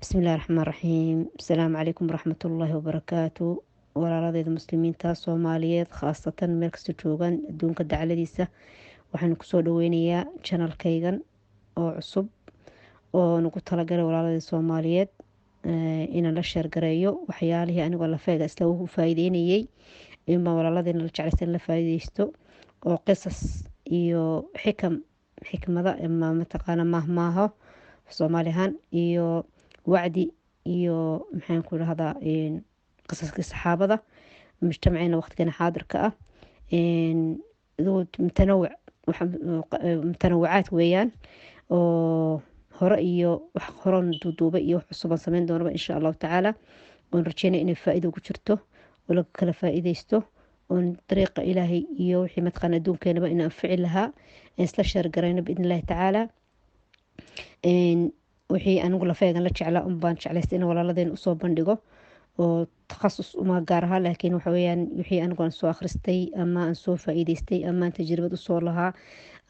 بسم الله الرحمن الرحيم. السلام عليكم ورحمة الله وبركاته. walaaladeyda muslimiinta soomaaliyeed khaasatan meel kasta joogaan adduunka dacaladiisa waxaanu kusoo dhaweynayaa janalkaygan oo cusub oo nagu talagalay walaaladii soomaaliyeed inaan la sheergareeyo waxyaalihii anigoo lafeega isla ugu faa'iideynayay ima walaaladeyna la jeclaysan la faa'iideysto oo qisas iyo xikmada ima mataqaana mahmaaho soomaali ahaan iyo wacdi iyo maxaan ku dhahdaa قصص الصحابة مجتمعين وقتنا حاضر كأ متنوعات ويان هرأي وحقران دوبة إيو حصوبا سمين دونبا إن شاء الله تعالى ونرجينا إن الفائدة وكترته ولك كلا فائدة يستو طريقة إلهي إيو حمد قانا دون كينا بإن أنفعل لها إن سلاشر قرينا بإذن الله تعالى وحي أنا أقول فايقا لا تشعلا أمبان تشعلا استينا ولا لدين أصوب بندقو oo takhasus uma gaar aha laakiin waxa weeyaan wixii anigu aan soo akhristay ama aan soo faa'iideystay ama aan tajribad u soo lahaa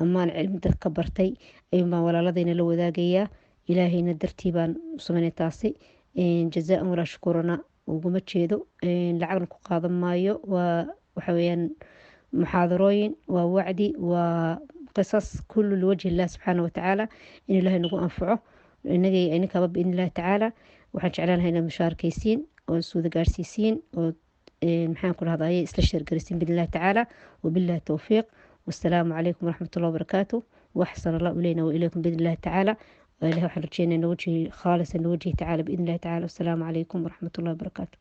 ama aan cilmi dad ka bartay ayuun baan walaaladayna la wadaagayaa ilaahayna dartii baan u sameynay taasi jazaan walaa shukurana uguma jeedo lacagna ku qaadan maayo waa waxa weeyaan muxaadarooyin waa wacdi waa qisas kullu liwajhi illah subxaana watacaala in ilaahay nagu anfaco inagay inkaba biidni illahi tacaala waxaan jeclaan lahaa inaad mushaarkaysiin oo suuda gaarsiisiin oo maxaan ku dhahdaa ayay isla sheergarisiin biidni illahi tacaala wabillahi towfiiq wassalaamu calaykum waraxmatullahi wabarakaatu waxsan allah ilayna wa ilaykum biidni illahi tacaala ilahay waxaan rajeynaa na wajhi khaalisa na wajhi tacaala biidni illahi tacaala wassalaamu calaykum waraxmatullahi wabarakaatu